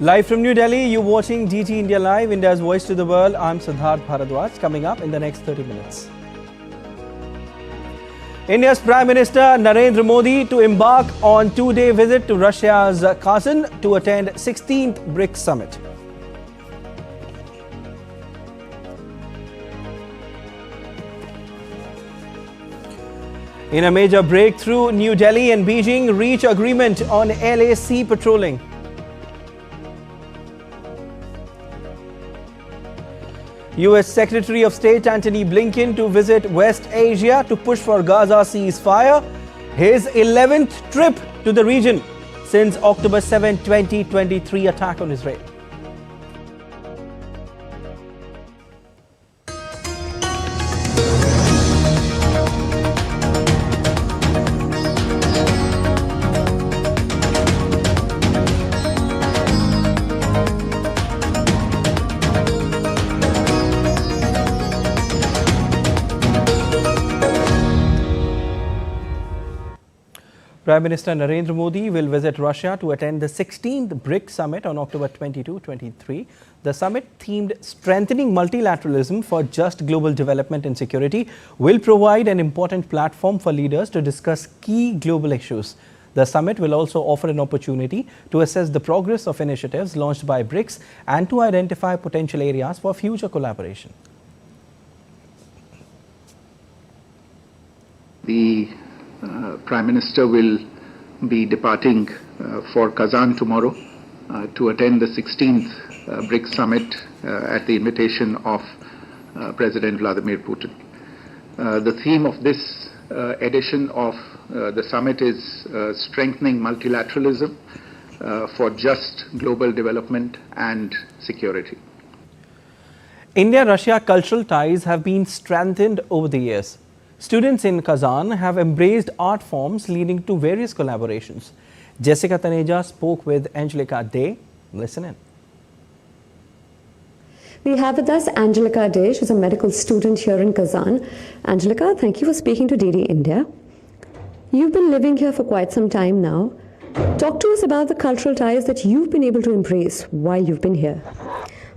Live from New Delhi, you're watching DT India Live, India's voice to the world. I'm Siddharth Bharadwaj. Coming up in the next 30 minutes. India's Prime Minister Narendra Modi to embark on two-day visit to Russia's Kazan to attend 16th BRICS Summit. In a major breakthrough, New Delhi and Beijing reach agreement on LAC patrolling. US Secretary of State Antony Blinken to visit West Asia to push for Gaza ceasefire. His 11th trip to the region since October 7, 2023 attack on Israel. Prime Minister Narendra Modi will visit Russia to attend the 16th BRICS Summit on October 22-23. The summit, themed Strengthening Multilateralism for Just Global Development and Security, will provide an important platform for leaders to discuss key global issues. The summit will also offer an opportunity to assess the progress of initiatives launched by BRICS and to identify potential areas for future collaboration. The Prime Minister will be departing for Kazan tomorrow to attend the 16th BRICS Summit at the invitation of President Vladimir Putin. The theme of this edition of the summit is strengthening multilateralism for just global development and security. India-Russia cultural ties have been strengthened over the years. Students in Kazan have embraced art forms leading to various collaborations. Jessica Taneja spoke with Angelica Day. Listen in. We have with us Angelica Day. She's a medical student here in Kazan. Angelica, thank you for speaking to DD India. You've been living here for quite some time now. Talk to us about the cultural ties that you've been able to embrace while you've been here.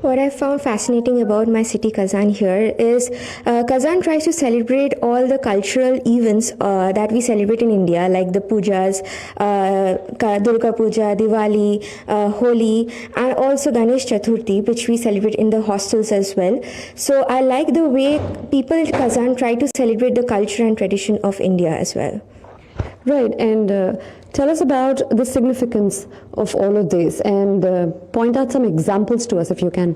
What I found fascinating about my city Kazan here is Kazan tries to celebrate all the cultural events that we celebrate in India, like the pujas, Durga Puja, Diwali, Holi, and also Ganesh Chaturthi, which we celebrate in the hostels as well. So I like the way people in Kazan try to celebrate the culture and tradition of India as well. Right, and tell us about the significance of all of this and point out some examples to us if you can.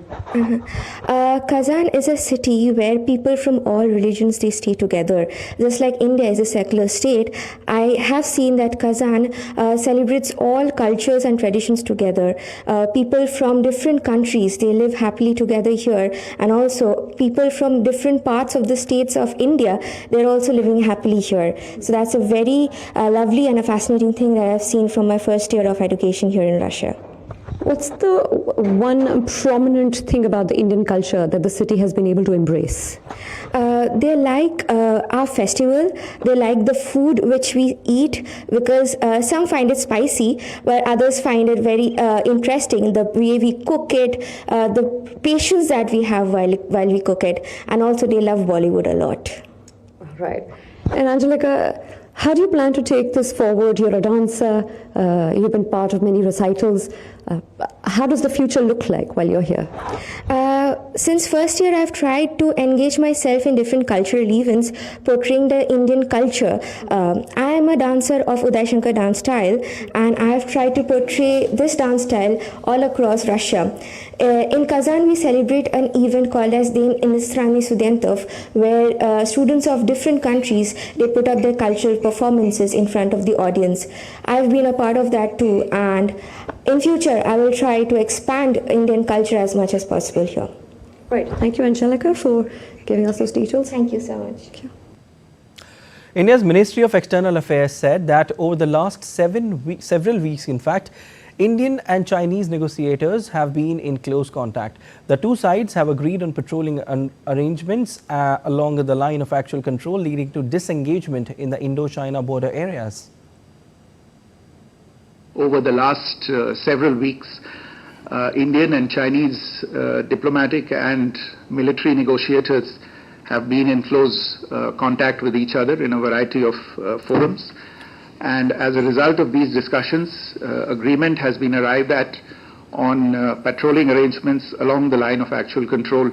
Kazan is a city where people from all religions, they stay together. Just like India is a secular state, I have seen that Kazan celebrates all cultures and traditions together. People from different countries, they live happily together here, and also people from different parts of the states of India, they're also living happily here. So that's a very lovely and a fascinating thing that I've seen from my first year of education here in Russia. What's the one prominent thing about the Indian culture that the city has been able to embrace? They like our festival. They like the food which we eat, because some find it spicy, while others find it very interesting, the way we cook it, the patience that we have while we cook it, and also they love Bollywood a lot. Right. And Angelica, how do you plan to take this forward? You're a dancer, you've been part of many recitals. How does the future look like while you're here? Since first year, I've tried to engage myself in different cultural events portraying the Indian culture. I am a dancer of IndiaChina dance style, and I've tried to portray this dance style all across Russia. In Kazan, we celebrate an event called as Den Inostrani Studentov, where students of different countries, they put up their cultural performances in front of the audience. I've been a part of that too, and in future, I will try to expand Indian culture as much as possible here. Right. Thank you, Angelica, for giving us those details. Thank you so much. Thank you. India's Ministry of External Affairs said that over the last several weeks, in fact, Indian and Chinese negotiators have been in close contact. The two sides have agreed on patrolling arrangements along the line of actual control, leading to disengagement in the Indo-China border areas. Over the last several weeks, Indian and Chinese diplomatic and military negotiators have been in close contact with each other in a variety of forums. And as a result of these discussions, agreement has been arrived at on patrolling arrangements along the line of actual control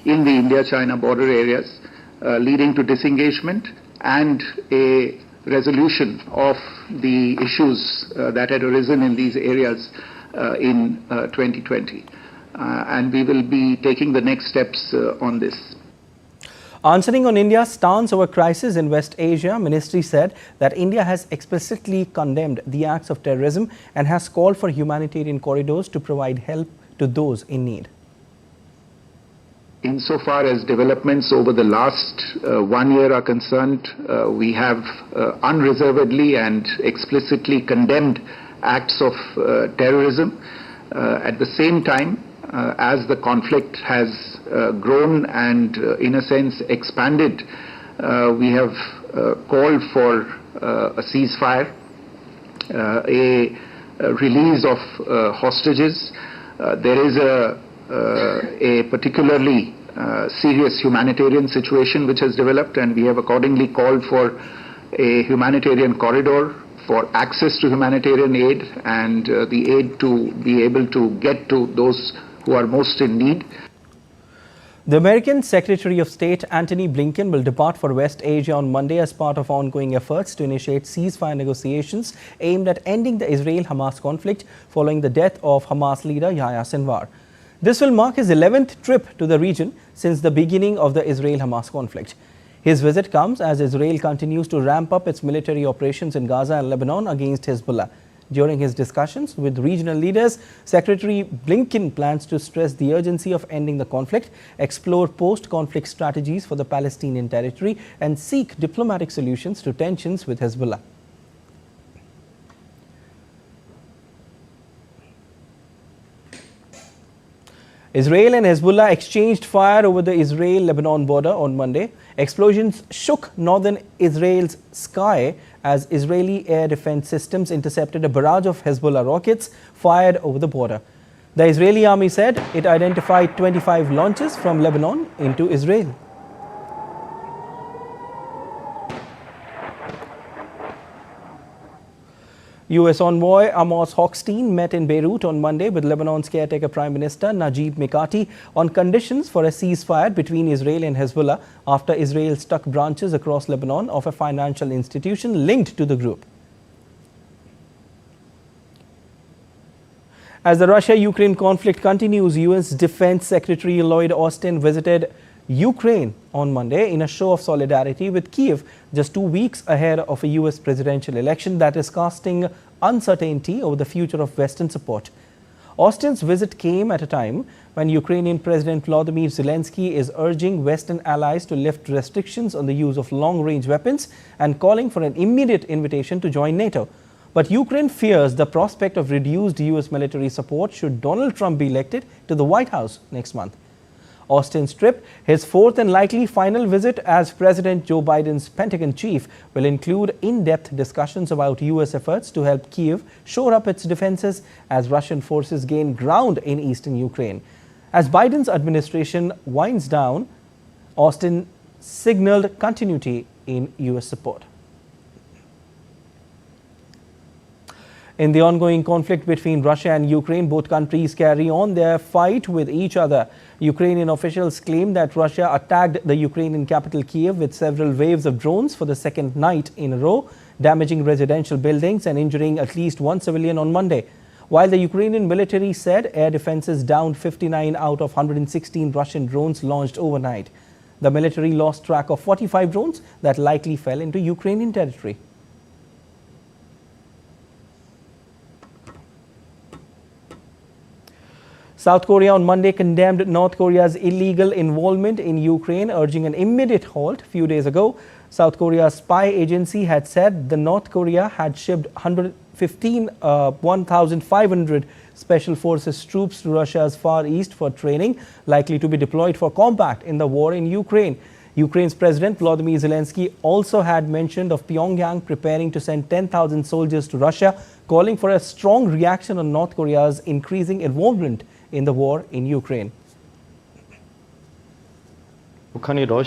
in the India-China border areas, leading to disengagement and a resolution of the issues that had arisen in these areas in 2020. And we will be taking the next steps on this. Answering on India's stance over crisis in West Asia, Ministry said that India has explicitly condemned the acts of terrorism and has called for humanitarian corridors to provide help to those in need. Insofar as developments over the last 1 year are concerned, we have unreservedly and explicitly condemned acts of terrorism. At the same time, as the conflict has grown and in a sense expanded, we have called for a ceasefire, a release of hostages. There is a particularly serious humanitarian situation which has developed, and we have accordingly called for a humanitarian corridor for access to humanitarian aid and the aid to be able to get to those who are most in need. The American Secretary of State Antony Blinken will depart for West Asia on Monday as part of ongoing efforts to initiate ceasefire negotiations aimed at ending the Israel-Hamas conflict following the death of Hamas leader Yahya Sinwar. This will mark his 11th trip to the region since the beginning of the Israel-Hamas conflict. His visit comes as Israel continues to ramp up its military operations in Gaza and Lebanon against Hezbollah. During his discussions with regional leaders, Secretary Blinken plans to stress the urgency of ending the conflict, explore post-conflict strategies for the Palestinian territory, and seek diplomatic solutions to tensions with Hezbollah. Israel and Hezbollah exchanged fire over the Israel-Lebanon border on Monday. Explosions shook northern Israel's sky as Israeli air defense systems intercepted a barrage of Hezbollah rockets fired over the border. The Israeli army said it identified 25 launches from Lebanon into Israel. U.S. envoy Amos Hochstein met in Beirut on Monday with Lebanon's caretaker Prime Minister Najib Mikati on conditions for a ceasefire between Israel and Hezbollah after Israel struck branches across Lebanon of a financial institution linked to the group. As the Russia-Ukraine conflict continues, U.S. Defense Secretary Lloyd Austin visited Ukraine on Monday in a show of solidarity with Kiev just 2 weeks ahead of a U.S. presidential election that is casting uncertainty over the future of Western support. Austin's visit came at a time when Ukrainian President Volodymyr Zelensky is urging Western allies to lift restrictions on the use of long-range weapons and calling for an immediate invitation to join NATO. But Ukraine fears the prospect of reduced U.S. military support should Donald Trump be elected to the White House next month. Austin's trip, his fourth and likely final visit as President Joe Biden's Pentagon chief, will include in-depth discussions about U.S. efforts to help Kyiv shore up its defenses as Russian forces gain ground in eastern Ukraine. As Biden's administration winds down, Austin signaled continuity in U.S. support. In the ongoing conflict between Russia and Ukraine, both countries carry on their fight with each other. Ukrainian officials claim that Russia attacked the Ukrainian capital Kyiv with several waves of drones for the second night in a row, damaging residential buildings and injuring at least one civilian on Monday. While the Ukrainian military said air defenses downed 59 out of 116 Russian drones launched overnight. The military lost track of 45 drones that likely fell into Ukrainian territory. South Korea on Monday condemned North Korea's illegal involvement in Ukraine, urging an immediate halt. A few days ago, South Korea's spy agency had said the North Korea had shipped 1,500 Special Forces troops to Russia's Far East for training, likely to be deployed for combat in the war in Ukraine. Ukraine's President Volodymyr Zelensky also had mentioned of Pyongyang preparing to send 10,000 soldiers to Russia, calling for a strong reaction on North Korea's increasing involvement in the war in Ukraine.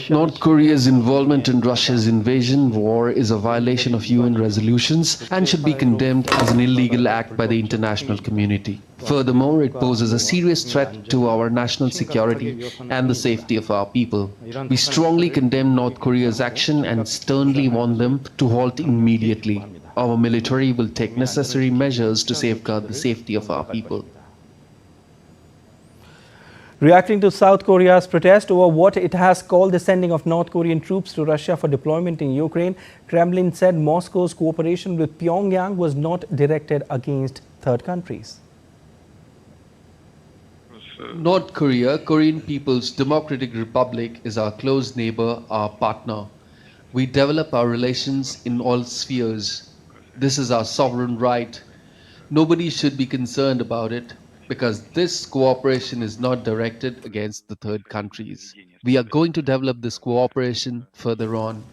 North Korea's involvement in Russia's invasion war is a violation of UN resolutions and should be condemned as an illegal act by the international community. Furthermore, it poses a serious threat to our national security and the safety of our people. We strongly condemn North Korea's action and sternly warn them to halt immediately. Our military will take necessary measures to safeguard the safety of our people. Reacting to South Korea's protest over what it has called the sending of North Korean troops to Russia for deployment in Ukraine, Kremlin said Moscow's cooperation with Pyongyang was not directed against third countries. North Korea, Korean People's Democratic Republic, is our close neighbor, our partner. We develop our relations in all spheres. This is our sovereign right. Nobody should be concerned about it, because this cooperation is not directed against the third countries. We are going to develop this cooperation further on.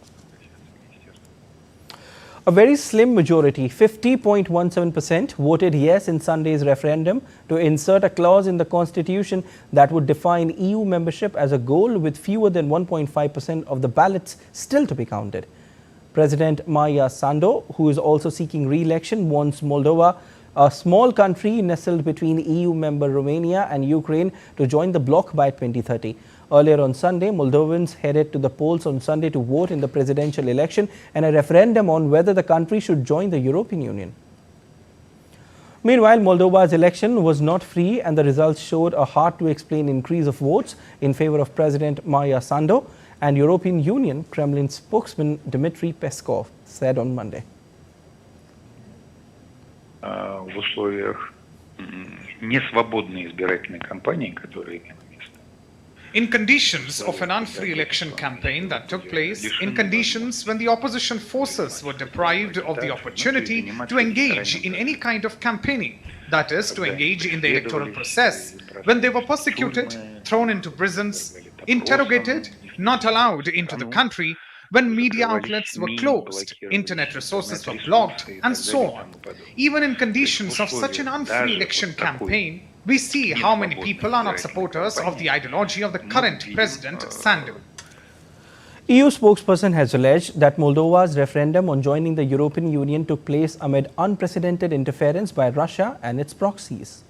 A very slim majority, 50.17%, voted yes in Sunday's referendum to insert a clause in the constitution that would define EU membership as a goal, with fewer than 1.5% of the ballots still to be counted. President Maia Sandu, who is also seeking re-election, wants Moldova, a small country nestled between EU member Romania and Ukraine, to join the bloc by 2030. Earlier on Sunday, Moldovans headed to the polls on Sunday to vote in the presidential election and a referendum on whether the country should join the European Union. Meanwhile, Moldova's election was not free, and the results showed a hard-to-explain increase of votes in favor of President Maia Sandu and European Union, Kremlin spokesman Dmitry Peskov said on Monday. В условиях несвободной избирательной кампании, которая имела место. In conditions of an unfree election campaign that took place, in conditions when the opposition forces were deprived of the opportunity to engage in any kind of campaigning, that is, to engage in the electoral process, when they were persecuted, thrown into prisons, interrogated, not allowed into the country, when media outlets were closed, internet resources were blocked, and so on. Even in conditions of such an unfree election campaign, we see how many people are not supporters of the ideology of the current President Sandu. EU spokesperson has alleged that Moldova's referendum on joining the European Union took place amid unprecedented interference by Russia and its proxies.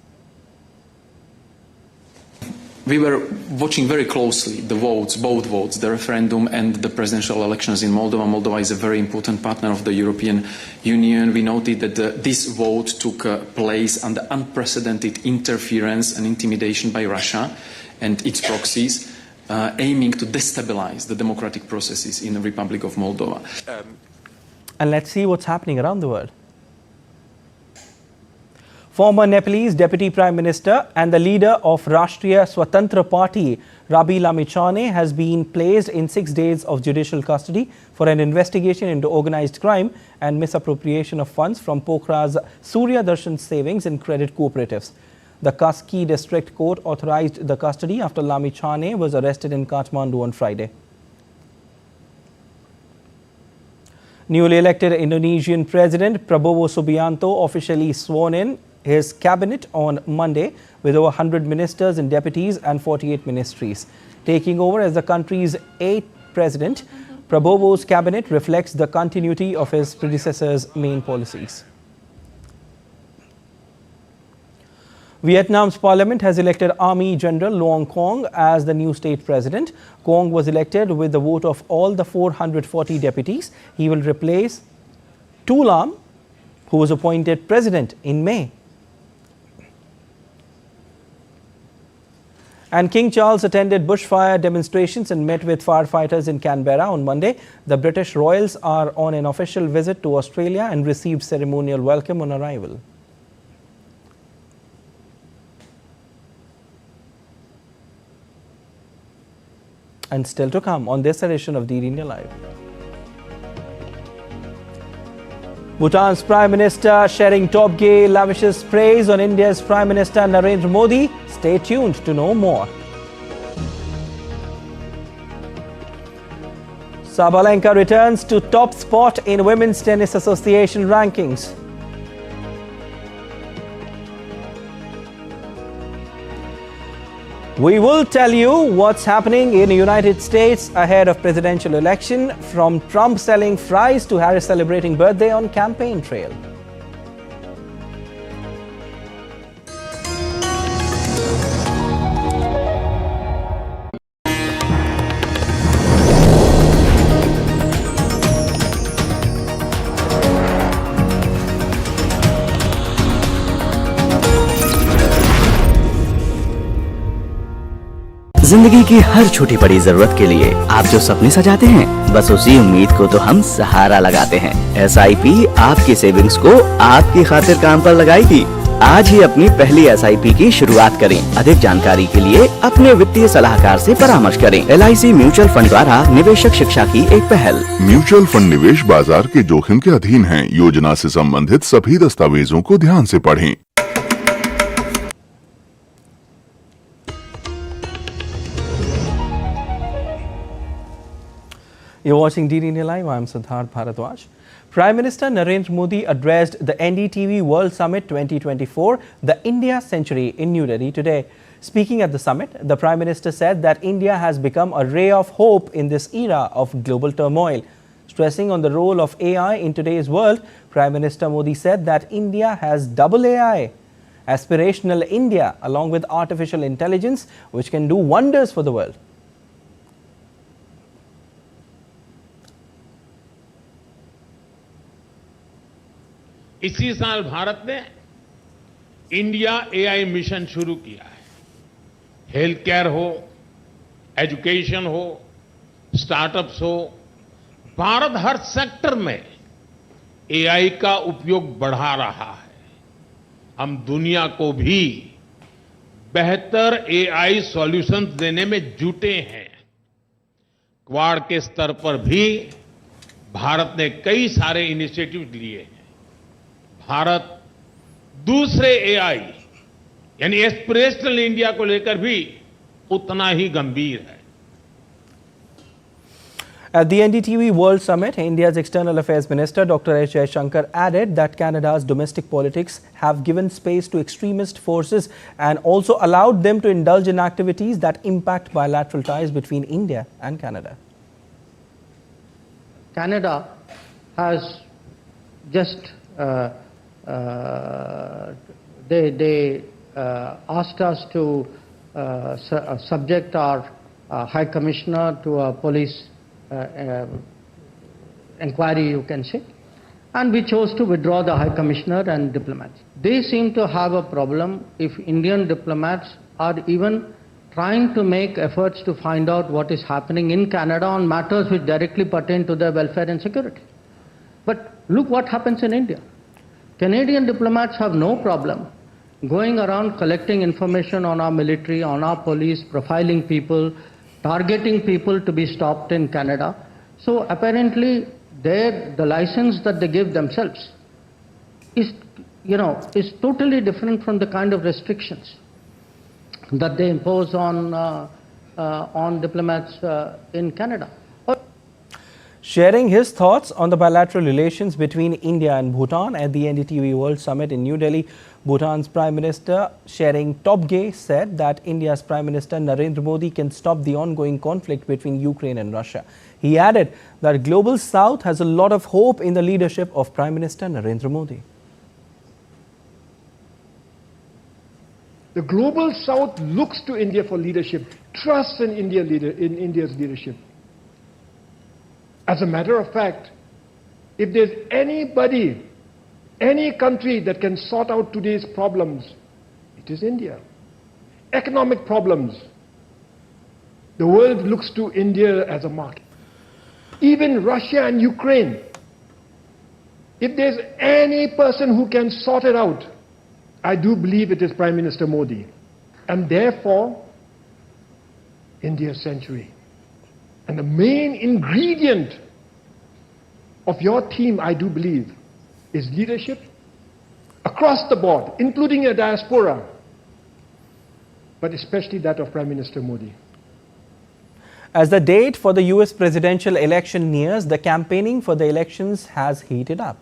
We were watching very closely the votes, both votes, the referendum and the presidential elections in Moldova. Moldova is a very important partner of the European Union. We noted that this vote took place under unprecedented interference and intimidation by Russia and its proxies, aiming to destabilize the democratic processes in the Republic of Moldova. And let's see what's happening around the world. Former Nepalese Deputy Prime Minister and the leader of Rashtriya Swatantra Party, Rabi Lamichhane, has been placed in 6 days of judicial custody for an investigation into organized crime and misappropriation of funds from Pokhara's Doordarshan savings and credit cooperatives. The Kaski District Court authorized the custody after Lamichhane was arrested in Kathmandu on Friday. Newly elected Indonesian President Prabowo Subianto officially sworn in his cabinet on Monday with over 100 ministers and deputies and 48 ministries. Taking over as the country's 8th president, Prabowo's cabinet reflects the continuity of his predecessor's main policies. Vietnam's parliament has elected Army General Luong Quang as the new state president. Quang was elected with the vote of all the 440 deputies. He will replace Tu Lam, who was appointed president in May. And King Charles attended bushfire demonstrations and met with firefighters in Canberra on Monday. The British royals are on an official visit to Australia and received ceremonial welcome on arrival. And still to come on this edition of DD India Live. Bhutan's Prime Minister sharing top gay lavishes praise on India's Prime Minister Narendra Modi. Stay tuned to know more. Sabalenka returns to top spot in Women's Tennis Association rankings. We will tell you what's happening in the United States ahead of presidential election, from Trump selling fries to Harris celebrating birthday on campaign trail. जिंदगी की हर छोटी बड़ी जरूरत के लिए आप जो सपने सजाते हैं, बस उसी उम्मीद को तो हम सहारा लगाते हैं। SIP आपकी सेविंग्स को आपकी खातिर काम पर लगाएगी। आज ही अपनी पहली SIP की शुरुआत करें। अधिक जानकारी के लिए अपने वित्तीय सलाहकार से परामर्श करें। LIC म्यूचुअल फंड द्वारा निवेशक शिक्षा की एक पहल। म्यूचुअल फंड निवेश बाजार के जोखिम के अधीन है। योजना से संबंधित सभी दस्तावेजों को ध्यान से पढ़ें। You're watching DD India Live. I'm Siddharth Bharadwaj. Prime Minister Narendra Modi addressed the NDTV World Summit 2024, the India Century, in New Delhi today. Speaking at the summit, the Prime Minister said that India has become a ray of hope in this era of global turmoil. Stressing on the role of AI in today's world, Prime Minister Modi said that India has double AI, aspirational India, along with artificial intelligence, which can do wonders for the world. इसी साल भारत ने India AI mission शुरू किया है। Health care हो, education हो, startups हो, भारत हर sector में AI का उपयोग बढ़ा रहा है। हम दुनिया को भी बेहतर AI सॉल्यूशंस देने में जुटे हैं। क्वाड के स्तर पर भी भारत ने कई सारे इनिशिएटिव लिए हैं। भारत दूसरे AI यानी एस्पिरेशनल इंडिया को लेकर भी उतना ही गंभीर है। At the NDTV World Summit, India's External Affairs Minister Dr. SJShankar added that Canada's domestic politics have given space to extremist forces and also allowed them to indulge in activities that impact bilateral ties between India and Canada. Canada has just they asked us to subject our High Commissioner to a police inquiry, you can say, and we chose to withdraw the High Commissioner and diplomats. They seem to have a problem if Indian diplomats are even trying to make efforts to find out what is happening in Canada on matters which directly pertain to their welfare and security. But look what happens in India. Canadian diplomats have no problem going around collecting information on our military, on our police, profiling people, targeting people to be stopped in Canada. So apparently the license that they give themselves is totally different from the kind of restrictions that they impose on diplomats in Canada. Sharing his thoughts on the bilateral relations between India and Bhutan at the NDTV World Summit in New Delhi, Bhutan's Prime Minister Tshering Tobgay said that India's Prime Minister Narendra Modi can stop the ongoing conflict between Ukraine and Russia. He added that Global South has a lot of hope in the leadership of Prime Minister Narendra Modi. The Global South looks to India for leadership, trusts in India's leadership. As a matter of fact, if there's anybody, any country that can sort out today's problems, it is India. Economic problems. The world looks to India as a market. Even Russia and Ukraine. If there's any person who can sort it out, I do believe it is Prime Minister Modi. And therefore, India's century. And the main ingredient of your team, I do believe, is leadership across the board, including a diaspora, but especially that of Prime Minister Modi. As the date for the US presidential election nears, the campaigning for the elections has heated up.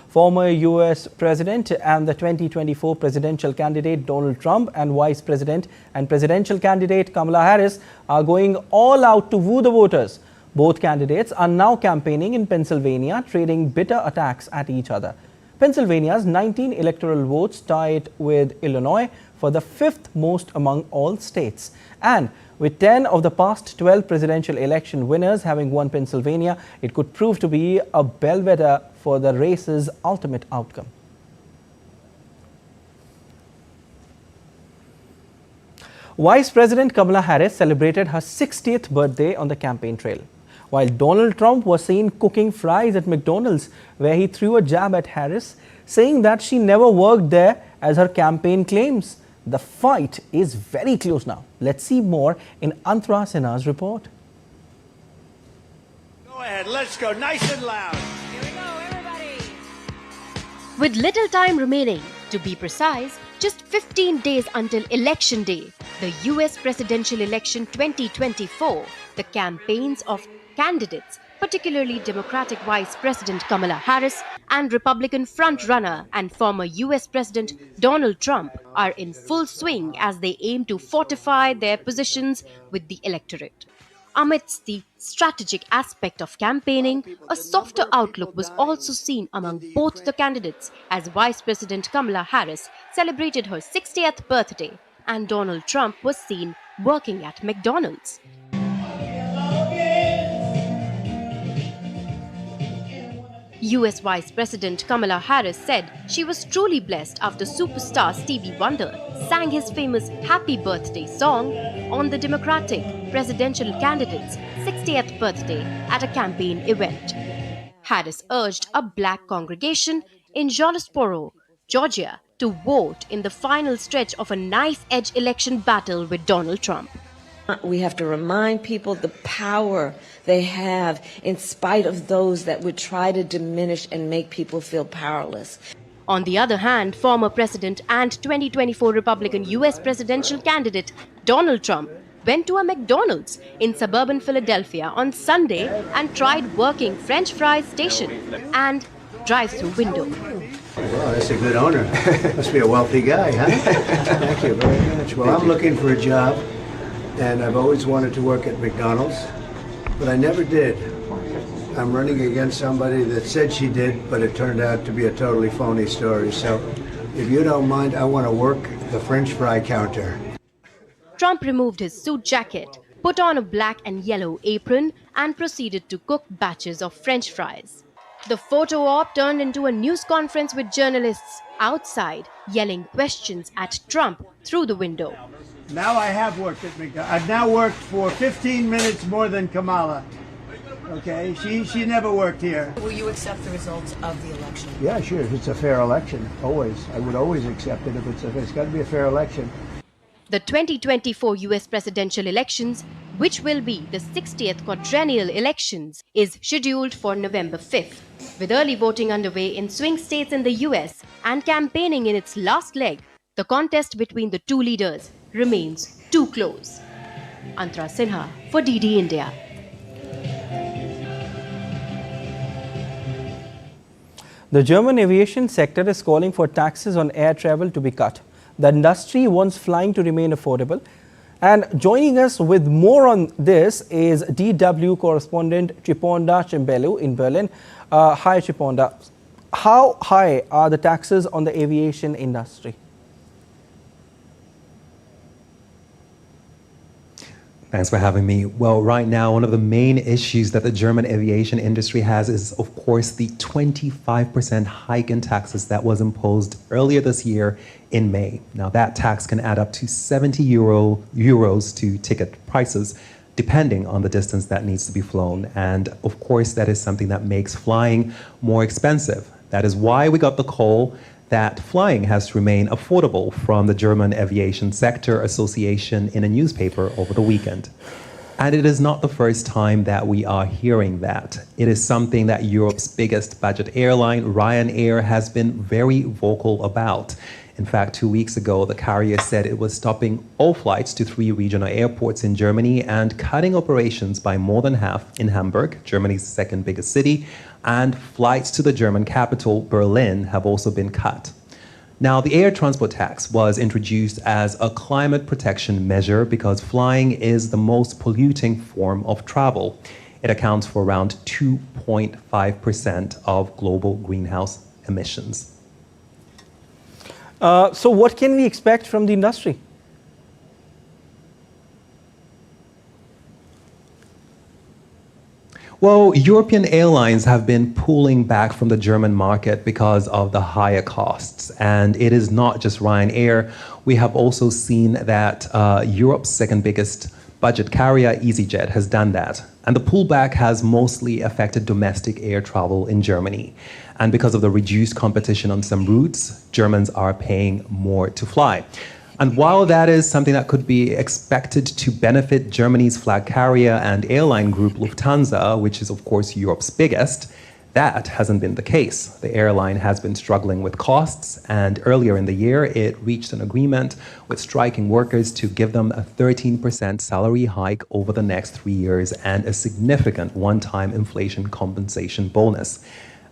Former US President and the 2024 presidential candidate Donald Trump and Vice President and presidential candidate Kamala Harris are going all out to woo the voters. Both candidates are now campaigning in Pennsylvania, trading bitter attacks at each other. Pennsylvania's 19 electoral votes tie it with Illinois for the fifth most among all states. And with 10 of the past 12 presidential election winners having won Pennsylvania, it could prove to be a bellwether for the race's ultimate outcome. Vice President Kamala Harris celebrated her 60th birthday on the campaign trail, while Donald Trump was seen cooking fries at McDonald's, where he threw a jab at Harris, saying that she never worked there as her campaign claims. The fight is very close now. Let's see more in Antara Sinha's report. Go ahead, let's go nice and loud. Here we go, everybody. With little time remaining, to be precise, just 15 days until Election Day, the US presidential election 2024, the campaigns of candidates, particularly Democratic Vice President Kamala Harris and Republican frontrunner and former US President Donald Trump, are in full swing as they aim to fortify their positions with the electorate. Amidst the strategic aspect of campaigning, a softer outlook was also seen among both the candidates as Vice President Kamala Harris celebrated her 60th birthday and Donald Trump was seen working at McDonald's. US Vice President Kamala Harris said she was truly blessed after superstar Stevie Wonder sang his famous Happy Birthday song on the Democratic presidential candidate's 60th birthday at a campaign event. Harris urged a black congregation in Jonesboro, Georgia, to vote in the final stretch of a knife-edge election battle with Donald Trump. We have to remind people the power they have in spite of those that would try to diminish and make people feel powerless. On the other hand, former President and 2024 Republican US presidential candidate Donald Trump went to a McDonald's in suburban Philadelphia on Sunday and tried working French fries station and drive-through window. Well, that's a good owner. Must be a wealthy guy, huh? Thank you very much. Well, I'm looking for a job, and I've always wanted to work at McDonald's, but I never did. I'm running against somebody that said she did, but it turned out to be a totally phony story. So if you don't mind, I want to work the French fry counter. Trump removed his suit jacket, put on a black and yellow apron, and proceeded to cook batches of French fries. The photo op turned into a news conference with journalists outside, yelling questions at Trump through the window. Now I have worked at McDonald's. I've now worked for 15 minutes more than Kamala. Okay, she never worked here. Will you accept the results of the election? Yeah, sure. If it's a fair election, always. I would always accept it if it's got to be a fair election. The 2024 US presidential elections, which will be the 60th quadrennial elections, is scheduled for November 5th. With early voting underway in swing states in the US and campaigning in its last leg, the contest between the two leaders remains too close. Antara Sinha for DD India. The German aviation sector is calling for taxes on air travel to be cut. The industry wants flying to remain affordable. And joining us with more on this is DW correspondent Chiponda Chimbelu in Berlin. Hi Chiponda. How high are the taxes on the aviation industry? Thanks for having me. Well, right now, one of the main issues that the German aviation industry has is, of course, the 25% hike in taxes that was imposed earlier this year in May. Now, that tax can add up to 70 euros to ticket prices, depending on the distance that needs to be flown. And of course, that is something that makes flying more expensive. That is why we got the call that flying has to remain affordable from the German Aviation Sector Association in a newspaper over the weekend. And it is not the first time that we are hearing that. It is something that Europe's biggest budget airline, Ryanair, has been very vocal about. In fact, 2 weeks ago, the carrier said it was stopping all flights to 3 regional airports in Germany and cutting operations by more than half in Hamburg, Germany's second biggest city, and flights to the German capital, Berlin, have also been cut. Now, the air transport tax was introduced as a climate protection measure because flying is the most polluting form of travel. It accounts for around 2.5% of global greenhouse emissions. So what can we expect from the industry? Well, European airlines have been pulling back from the German market because of the higher costs. And it is not just Ryanair. We have also seen that Europe's second biggest budget carrier, EasyJet, has done that. And the pullback has mostly affected domestic air travel in Germany. And because of the reduced competition on some routes, Germans are paying more to fly. And while that is something that could be expected to benefit Germany's flag carrier and airline group Lufthansa, which is of course Europe's biggest, that hasn't been the case. The airline has been struggling with costs, and earlier in the year it reached an agreement with striking workers to give them a 13% salary hike over the next 3 years and a significant one-time inflation compensation bonus.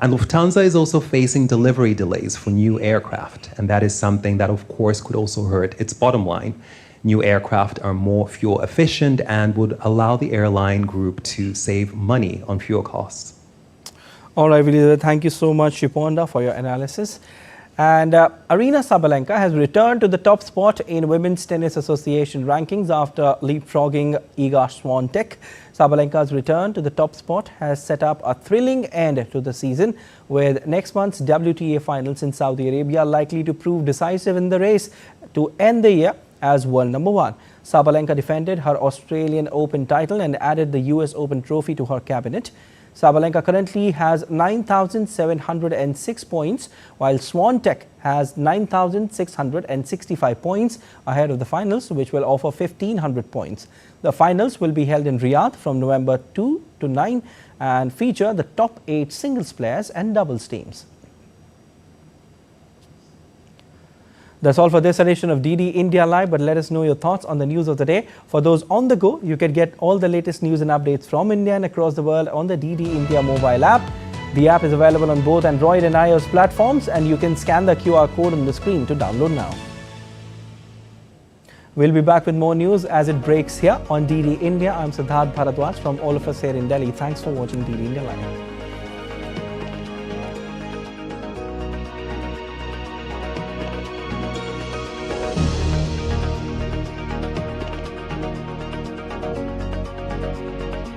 And Lufthansa is also facing delivery delays for new aircraft, and that is something that of course could also hurt its bottom line. New aircraft are more fuel efficient and would allow the airline group to save money on fuel costs. All right, Vidya, thank you so much, Shiponda, for your analysis. And Aryna Sabalenka has returned to the top spot in Women's Tennis Association rankings after leapfrogging Iga Swiatek. Sabalenka's return to the top spot has set up a thrilling end to the season, with next month's WTA finals in Saudi Arabia likely to prove decisive in the race to end the year as world number one. Sabalenka defended her Australian Open title and added the US Open trophy to her cabinet. Sabalenka currently has 9,706 points, while Swiatek has 9,665 points ahead of the finals, which will offer 1,500 points. The finals will be held in Riyadh from November 2 to 9 and feature the top 8 singles players and doubles teams. That's all for this edition of DD India Live, but let us know your thoughts on the news of the day. For those on the go, you can get all the latest news and updates from India and across the world on the DD India mobile app. The app is available on both Android and iOS platforms, and you can scan the QR code on the screen to download now. We'll be back with more news as it breaks here on DD India. I'm Siddharth Bharadwaj from all of us here in Delhi. Thanks for watching DD India Live.